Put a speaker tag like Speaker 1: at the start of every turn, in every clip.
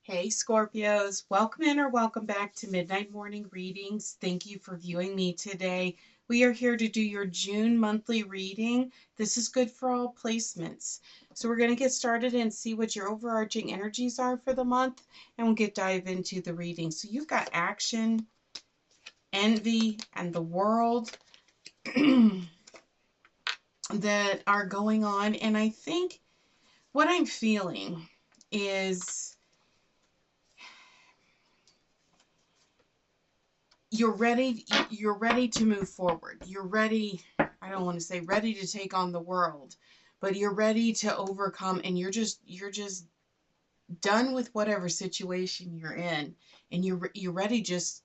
Speaker 1: Hey Scorpios, welcome in or welcome back to Midnight Morning Readings. Thank you for viewing me today. We are here to do your June monthly reading. This is good for all placements. So we're going to get started and see what your overarching energies are for the month, and we'll dive into the reading. So you've got action, envy, and the world that are going on. And I think what I'm feeling is you're ready to move forward. You're ready, I don't want to say ready to take on the world, but you're ready to overcome, and you're just done with whatever situation you're in, and you're ready just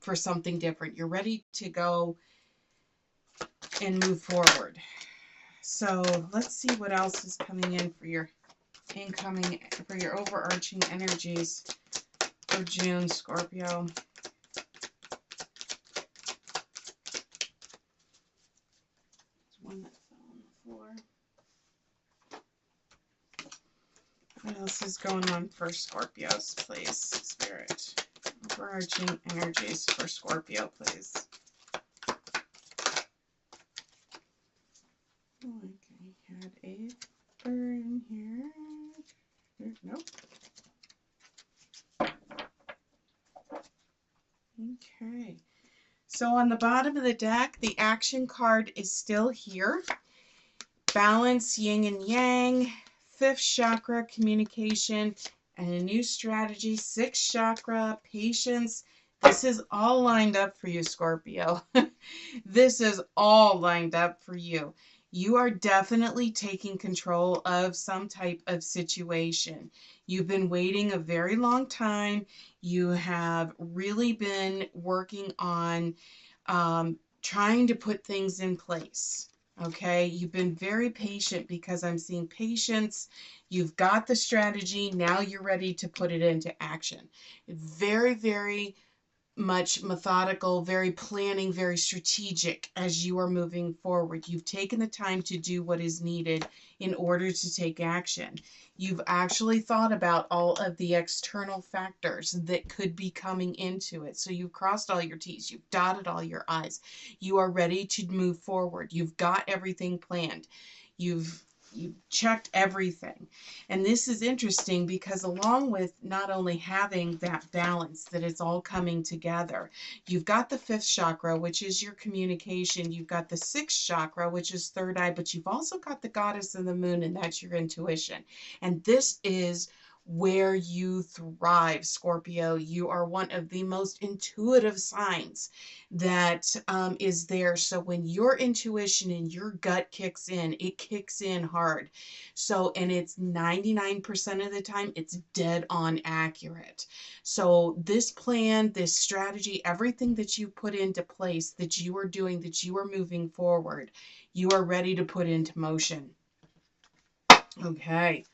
Speaker 1: for something different. You're ready to go and move forward. So let's see what else is coming in for your incoming, for your overarching energies for June, Scorpio. One that fell on the floor. What else is going on for Scorpios, please? Spirit. Overarching energies for Scorpio, please. Oh, okay, had a bird in here. Nope. Okay. So on the bottom of the deck, the action card is still here. Balance, yin and yang, 5th chakra, communication, and a new strategy, 6th chakra, patience. This is all lined up for you, Scorpio. This is all lined up for you. You are definitely taking control of some type of situation. You've been waiting a very long time. You have really been working on trying to put things in place. Okay, you've been very patient because I'm seeing patience. You've got the strategy. Now you're ready to put it into action. Very, very much methodical, very planning, very strategic as you are moving forward. You've taken the time to do what is needed in order to take action. You've actually thought about all of the external factors that could be coming into it. So you've crossed all your T's, you've dotted all your I's. You are ready to move forward. You've got everything planned. You've checked everything. And this is interesting because along with not only having that balance, that it's all coming together, you've got the 5th chakra, which is your communication. You've got the 6th chakra, which is third eye, but you've also got the goddess of the moon, and that's your intuition. And this is where you thrive, Scorpio. You are one of the most intuitive signs that is there. So when your intuition and your gut kicks in, it kicks in hard. So, and it's 99% of the time, it's dead on accurate. So this plan, this strategy, everything that you put into place, that you are doing, that you are moving forward, you are ready to put into motion. Okay.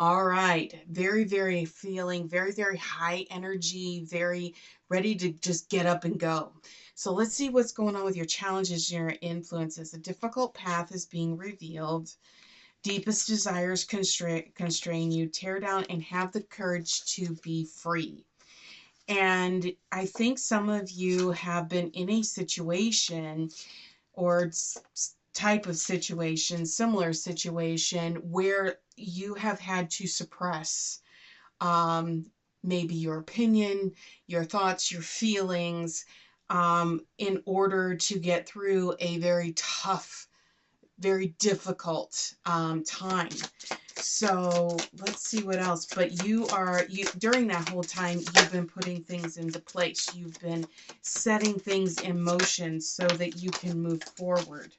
Speaker 1: All right. Very, very feeling, very, very high energy, very ready to just get up and go. So let's see what's going on with your challenges and your influences. A difficult path is being revealed. Deepest desires constrain you. Tear down and have the courage to be free. And I think some of you have been in a situation or type of situation, similar situation, where you have had to suppress maybe your opinion, your thoughts, your feelings, in order to get through a very tough, very difficult time. So let's see what else. But you during that whole time, you've been putting things into place. You've been setting things in motion so that you can move forward.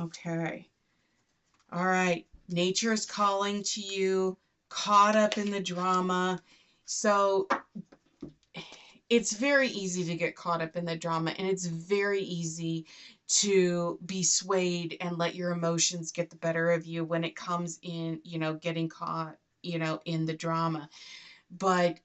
Speaker 1: Okay. All right. Nature is calling to you, caught up in the drama. So it's very easy to get caught up in the drama, and it's very easy to be swayed and let your emotions get the better of you when it comes in, getting caught, in the drama. But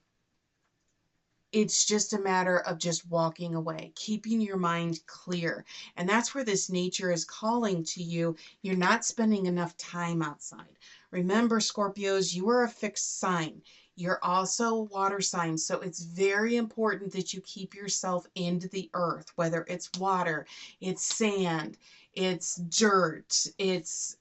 Speaker 1: it's just a matter of just walking away, keeping your mind clear. And that's where this nature is calling to you. You're not spending enough time outside. Remember, Scorpios, you are a fixed sign. You're also a water sign, so it's very important that you keep yourself into the earth, whether it's water, it's sand, it's dirt, it's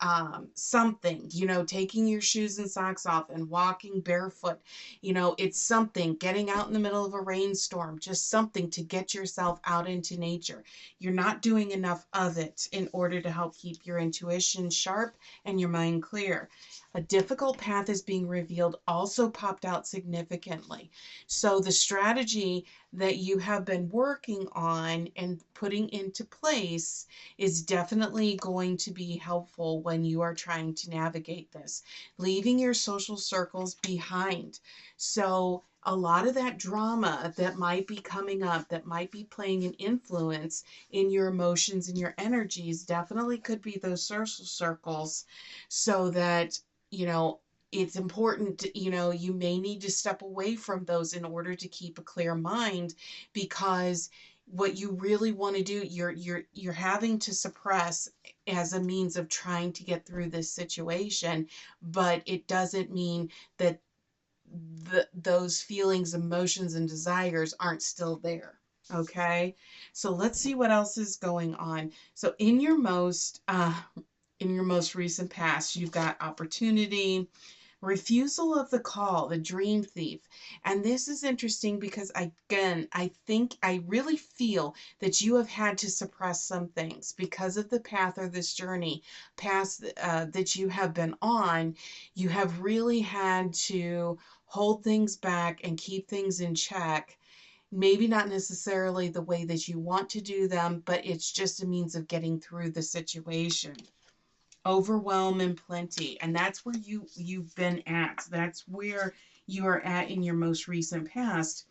Speaker 1: something, you know, taking your shoes and socks off and walking barefoot. You know, it's something, getting out in the middle of a rainstorm, just something to get yourself out into nature. You're not doing enough of it in order to help keep your intuition sharp and your mind clear. A difficult path is being revealed also popped out significantly. So the strategy that you have been working on and putting into place is definitely going to be helpful when you are trying to navigate this. Leaving your social circles behind. So a lot of that drama that might be coming up, that might be playing an influence in your emotions and your energies, definitely could be those social circles, so that, you know, it's important, you know, you may need to step away from those in order to keep a clear mind, because what you really want to do, you're having to suppress as a means of trying to get through this situation, but it doesn't mean that those feelings, emotions, and desires aren't still there. Okay, so let's see what else is going on. So in your most recent past, you've got opportunity, refusal of the call, the dream thief. And this is interesting because, again, I really feel that you have had to suppress some things because of the path or this journey past that you have been on. You have really had to hold things back and keep things in check. Maybe not necessarily the way that you want to do them, but it's just a means of getting through the situation. Overwhelm and plenty, and that's where you've been at. That's where you are at in your most recent past.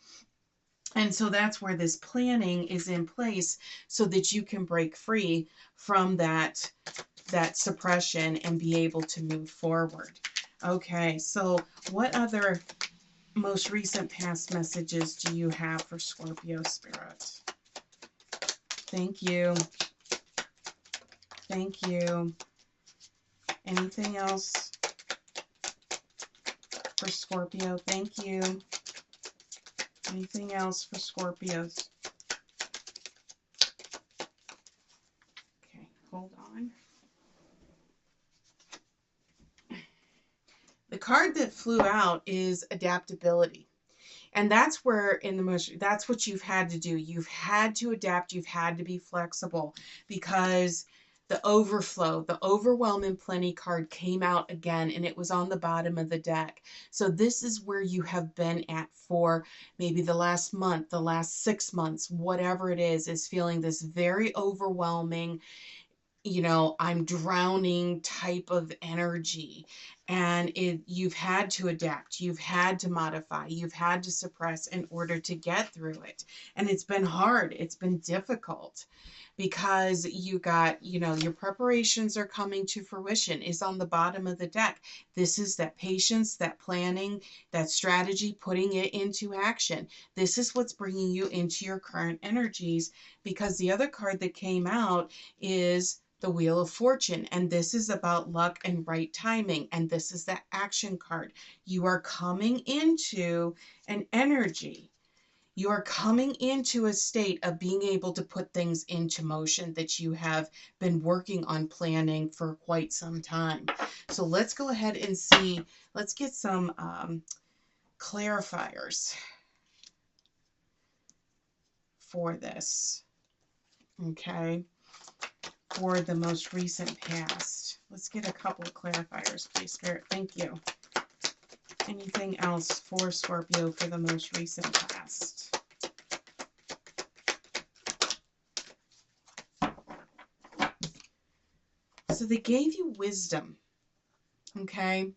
Speaker 1: And so that's where this planning is in place, so that you can break free from that suppression and be able to move forward. Okay, so what other most recent past messages do you have for Scorpio Spirit? Thank you. Thank you. Anything else for Scorpio? Thank you. Anything else for Scorpios? Okay, hold on. The card that flew out is adaptability. And that's where that's what you've had to do. You've had to adapt. You've had to be flexible, because the overflow, the overwhelm and plenty card came out again, and it was on the bottom of the deck. So this is where you have been at for maybe the last month, the last 6 months, whatever it is feeling this very overwhelming, you know, I'm drowning type of energy. And you've had to adapt, you've had to modify, you've had to suppress in order to get through it. And it's been hard, it's been difficult, because you got, you know, your preparations are coming to fruition is on the bottom of the deck. This is that patience, that planning, that strategy, putting it into action. This is what's bringing you into your current energies, because the other card that came out is the Wheel of Fortune, and this is about luck and right timing, and this is that action card. You are coming into an energy. You are coming into a state of being able to put things into motion that you have been working on planning for quite some time. So let's go ahead and see, let's get some clarifiers for this, okay? For the most recent past. Let's get a couple of clarifiers, please, Spirit. Thank you. Anything else for Scorpio for the most recent past? So they gave you wisdom, okay?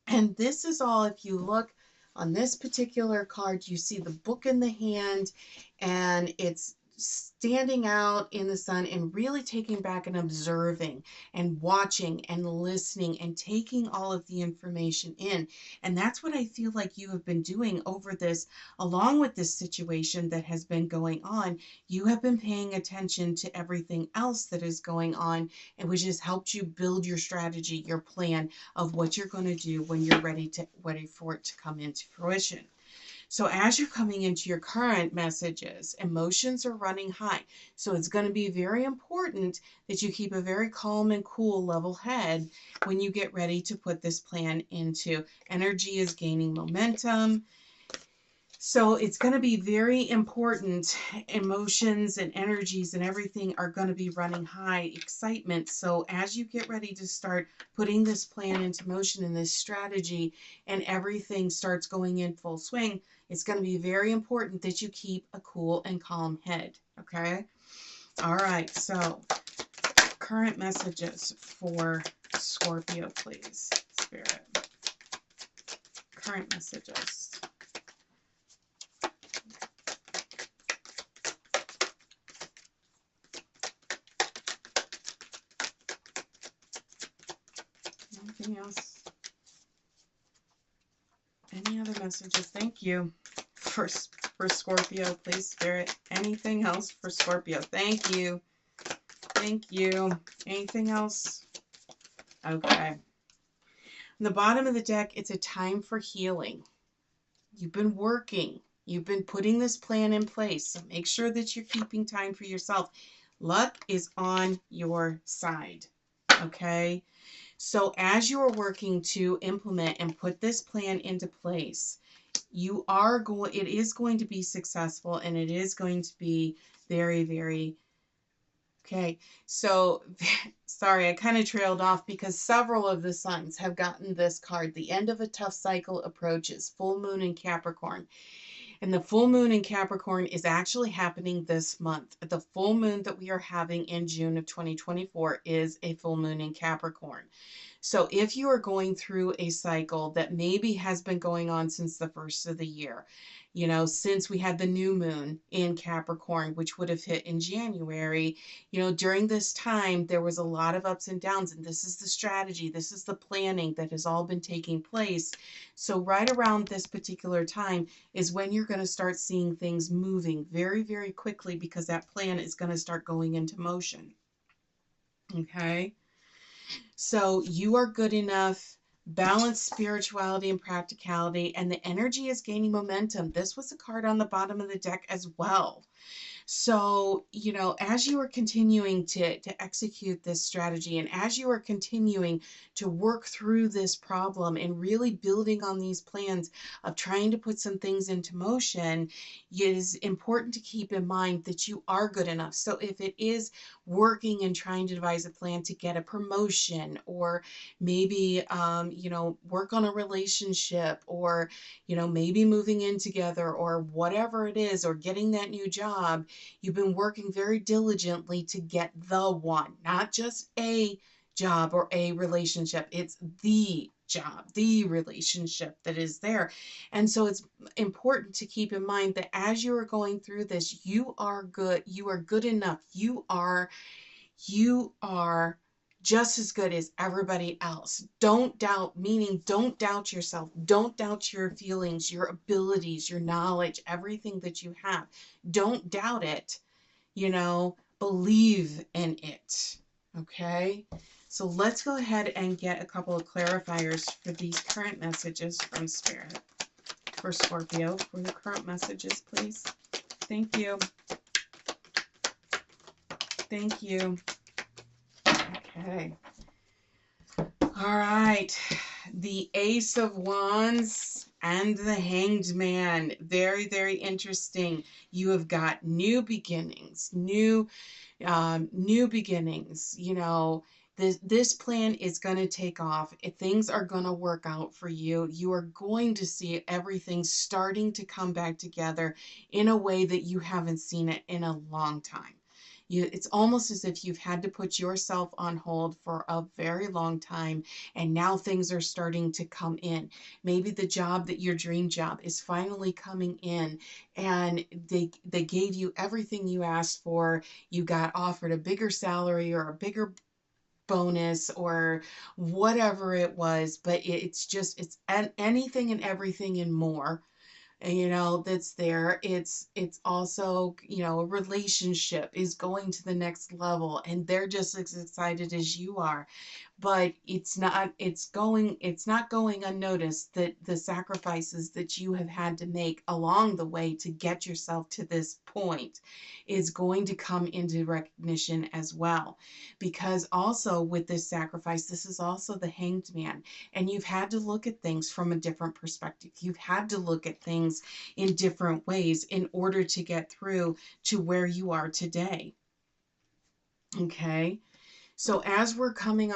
Speaker 1: And this is all, if you look on this particular card, you see the book in the hand, and it's standing out in the sun and really taking back and observing and watching and listening and taking all of the information in. And that's what I feel like you have been doing over this, along with this situation that has been going on. You have been paying attention to everything else that is going on, and which has helped you build your strategy, your plan of what you're going to do when you're ready for it to come into fruition. So as you're coming into your current messages, emotions are running high. So it's going to be very important that you keep a very calm and cool level head when you get ready to put this plan into. Energy is gaining momentum. So it's going to be very important. Emotions and energies and everything are going to be running high. Excitement. So as you get ready to start putting this plan into motion and this strategy, and everything starts going in full swing, it's going to be very important that you keep a cool and calm head. Okay? All right. So current messages for Scorpio, please. Spirit. Current messages. Anything else? Any other messages? Thank you for Scorpio, please, Spirit. Anything else for Scorpio? Thank you. Thank you. Anything else? Okay. On the bottom of the deck, it's a time for healing. You've been working. You've been putting this plan in place. So make sure that you're keeping time for yourself. Luck is on your side. Okay? So as you are working to implement and put this plan into place, it is going to be successful, and it is going to be very, very okay. So sorry, I kind of trailed off because several of the signs have gotten this card. The end of a tough cycle approaches. Full moon in Capricorn. And the full moon in Capricorn is actually happening this month. The full moon that we are having in June of 2024 is a full moon in Capricorn. So if you are going through a cycle that maybe has been going on since the first of the year, since we had the new moon in Capricorn, which would have hit in January, during this time, there was a lot of ups and downs, and this is the strategy, this is the planning that has all been taking place. So right around this particular time is when you're going to start seeing things moving very, very quickly, because that plan is going to start going into motion. Okay? So you are good enough. Balance spirituality and practicality, and the energy is gaining momentum. This was a card on the bottom of the deck as well. So, as you are continuing to execute this strategy, and as you are continuing to work through this problem and really building on these plans of trying to put some things into motion, it is important to keep in mind that you are good enough. So if it is working and trying to devise a plan to get a promotion, or maybe, work on a relationship, or, maybe moving in together, or whatever it is, or getting that new job, you've been working very diligently to get the one, not just a job or a relationship. It's the job, the relationship that is there. And so it's important to keep in mind that as you are going through this, you are good. You are good enough. You are just as good as everybody else. Don't doubt, meaning don't doubt yourself. Don't doubt your feelings, your abilities, your knowledge, everything that you have. Don't doubt it. Believe in it. Okay? So let's go ahead and get a couple of clarifiers for these current messages from Spirit. For Scorpio, for the current messages, please. Thank you. Thank you. Okay. All right. The Ace of Wands and the Hanged Man. Very, very interesting. You have got new beginnings, new beginnings. This plan is going to take off. Things are going to work out for you. You are going to see everything starting to come back together in a way that you haven't seen it in a long time. It's almost as if you've had to put yourself on hold for a very long time, and now things are starting to come in. Maybe the job, that your dream job, is finally coming in, and they gave you everything you asked for. You got offered a bigger salary or a bigger bonus or whatever it was, but it's anything and everything and more, that's there. It's also, a relationship is going to the next level, and they're just as excited as you are. But it's not going unnoticed that the sacrifices that you have had to make along the way to get yourself to this point is going to come into recognition as well. Because also with this sacrifice, this is also the Hanged Man, and you've had to look at things from a different perspective. You've had to look at things in different ways in order to get through to where you are today. Okay? So as we're coming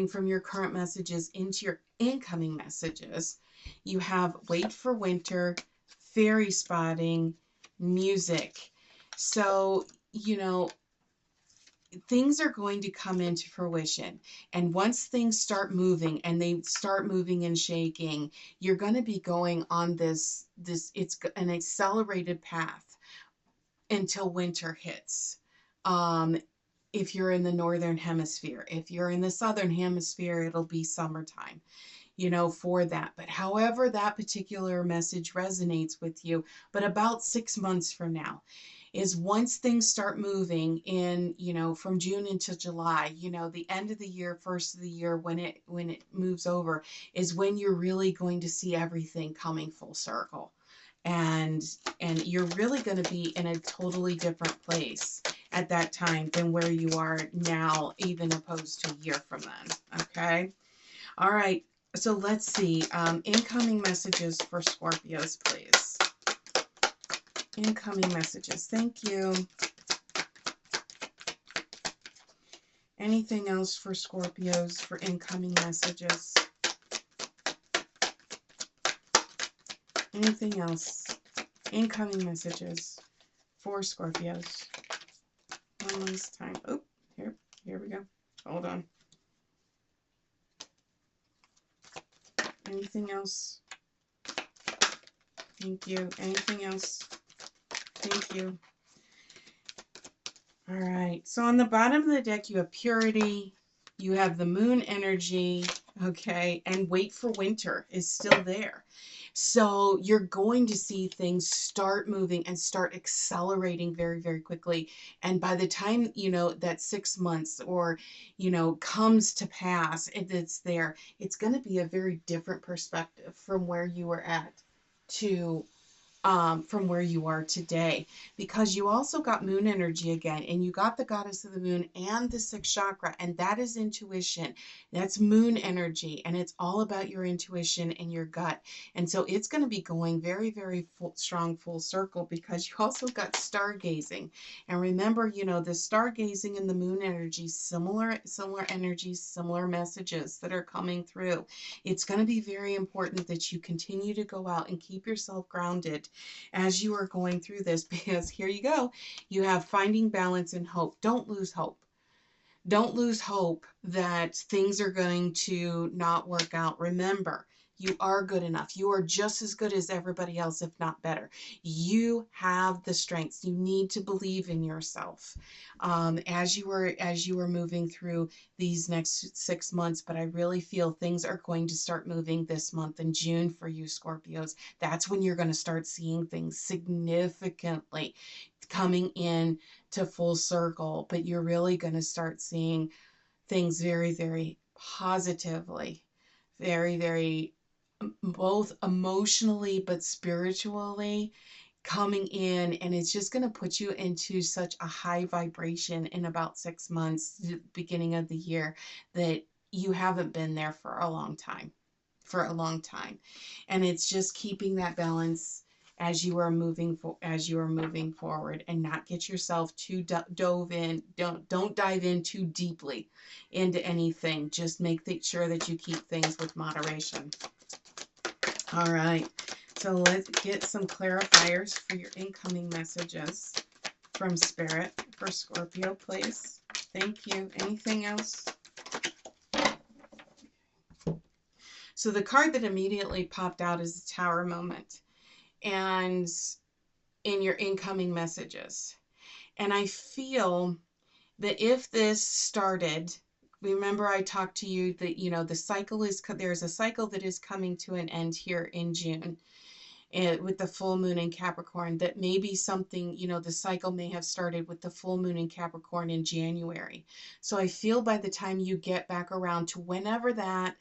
Speaker 1: from your current messages into your incoming messages, you have wait for winter, fairy spotting, music. So, things are going to come into fruition. And once things start moving, and they start moving and shaking, you're going to be going on it's an accelerated path until winter hits. If you're in the northern hemisphere. If you're in the southern hemisphere, it'll be summertime, for that. But however that particular message resonates with you, but about 6 months from now is once things start moving in, from June into July, the end of the year, first of the year, when it moves over, is when you're really going to see everything coming full circle. And you're really going to be in a totally different place at that time than where you are now, even opposed to a year from then. Okay. All right. So let's see. Incoming messages for Scorpios, please. Incoming messages. Thank you. Anything else for Scorpios for incoming messages? Anything else? Incoming messages for Scorpios. One last time. Oh, here we go. Hold on. Anything else? Thank you. Anything else? Thank you. All right. So on the bottom of the deck, you have purity. You have the moon energy. Okay. And wait for winter is still there. So you're going to see things start moving and start accelerating very, very quickly. And by the time, that 6 months or, comes to pass, it's there, it's going to be a very different perspective from where you were at to from where you are today, because you also got moon energy again, and you got the goddess of the moon and the sixth chakra, and that is intuition. That's moon energy, and it's all about your intuition and your gut. And so it's going to be going very, very strong full circle, because you also got stargazing. And remember, the stargazing and the moon energy, similar energies, similar messages that are coming through. It's going to be very important that you continue to go out and keep yourself grounded as you are going through this, because here you go. You have finding balance and hope. Don't lose hope. Don't lose hope that things are going to not work out. Remember, you are good enough. You are just as good as everybody else, if not better. You have the strengths. You need to believe in yourself as you are moving through these next 6 months. But I really feel things are going to start moving this month in June for you, Scorpios. That's when you're going to start seeing things significantly coming in to full circle. But you're really going to start seeing things very, very positively, very, very both emotionally but spiritually coming in, and it's just going to put you into such a high vibration in about 6 months, the beginning of the year, that you haven't been there for a long time. And it's just keeping that balance as you are moving forward, and not get yourself too dove in. Don't dive in too deeply into anything. Just make sure that you keep things with moderation. All right, so let's get some clarifiers for your incoming messages from Spirit for Scorpio, please. Thank you. Anything else? So the card that immediately popped out is the Tower moment, and in your incoming messages. And I feel that if this started, remember I talked to you that, you know, there's a cycle that is coming to an end here in June. With the full moon in Capricorn, that maybe something, you know, the cycle may have started with the full moon in Capricorn in January. So I feel by the time you get back around to whenever that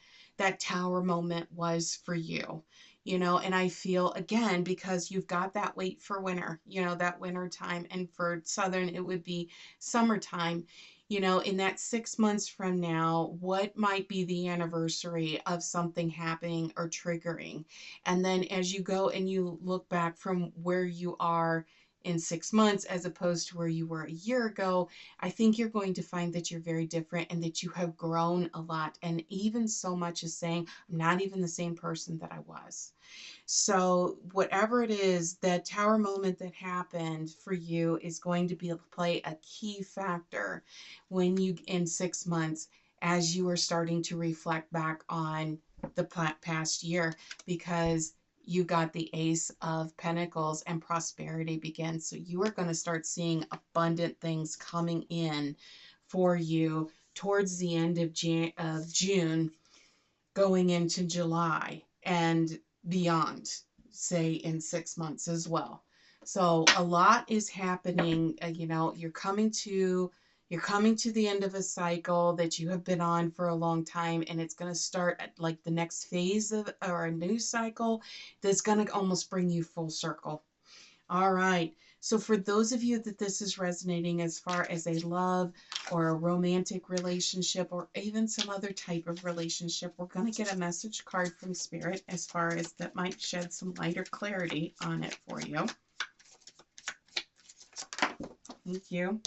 Speaker 1: Tower moment was for you, you know, and I feel again, because you've got that wait for winter, you know, that winter time, and for Southern it would be summertime. You know, in that 6 months from now, what might be the anniversary of something happening or triggering? And then as you go and you look back from where you are in 6 months as opposed to where you were a year ago, I think you're going to find that you're very different and that you have grown a lot. And even so much as saying, I'm not even the same person that I was. So whatever it is, that Tower moment that happened for you is going to play a key factor when you, in 6 months, as you are starting to reflect back on the past year, because you got the Ace of Pentacles and prosperity begins. So you are going to start seeing abundant things coming in for you towards the end of June, going into July and beyond, say in 6 months as well. So a lot is happening. You know, you're coming to the end of a cycle that you have been on for a long time, and it's going to start at like the next phase of, or a new cycle that's going to almost bring you full circle. All right. So for those of you that this is resonating as far as a love or a romantic relationship or even some other type of relationship, we're going to get a message card from Spirit as far as that might shed some light or clarity on it for you. Thank you.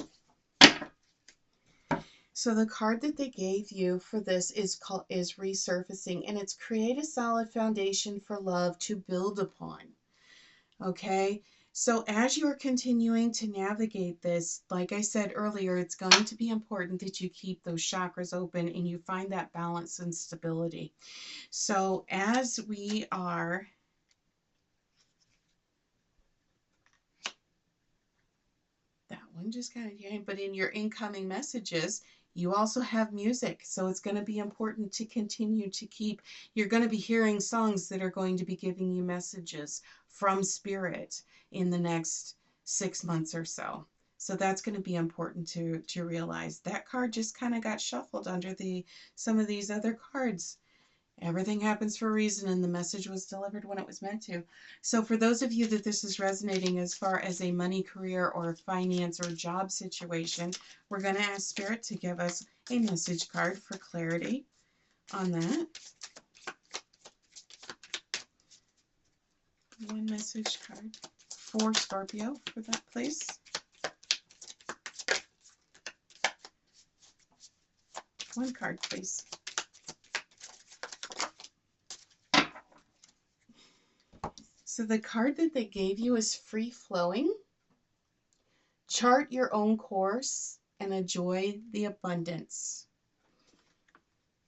Speaker 1: So the card that they gave you for this is resurfacing, and it's create a solid foundation for love to build upon. Okay, so as you're continuing to navigate this, like I said earlier, it's going to be important that you keep those chakras open and you find that balance and stability. So as we are that one just kind of, but in your incoming messages, you also have music. So it's going to be important to continue to keep, you're going to be hearing songs that are going to be giving you messages from Spirit in the next 6 months or so. So that's going to be important to realize. That card just kind of got shuffled under some of these other cards. Everything happens for a reason, and the message was delivered when it was meant to. So for those of you that this is resonating as far as a money, career, or finance or job situation, we're going to ask Spirit to give us a message card for clarity on that. One message card for Scorpio for that, please. One card, please. So the card that they gave you is free flowing. Chart your own course and enjoy the abundance.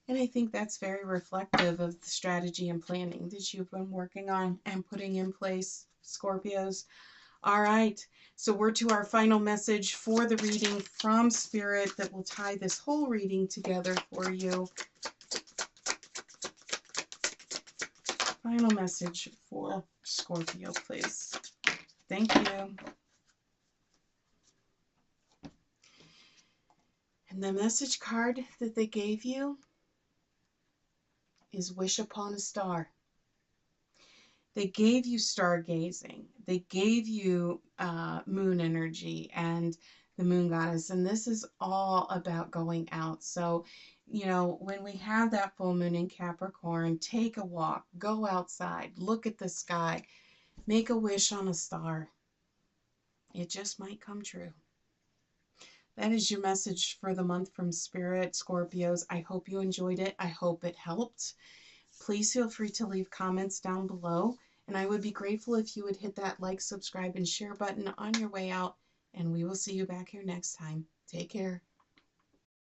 Speaker 1: And I think that's very reflective of the strategy and planning that you've been working on and putting in place, Scorpios. All right, so we're to our final message for the reading from Spirit that will tie this whole reading together for you. Final message for Scorpio, please. Thank you. And the message card that they gave you is Wish Upon a Star. They gave you stargazing. They gave you moon energy and the moon goddess. And this is all about going out. So, you know, when we have that full moon in Capricorn, take a walk, go outside, look at the sky, make a wish on a star. It just might come true. That is your message for the month from Spirit, Scorpios. I hope you enjoyed it. I hope it helped. Please feel free to leave comments down below. And I would be grateful if you would hit that like, subscribe, and share button on your way out. And we will see you back here next time. Take care.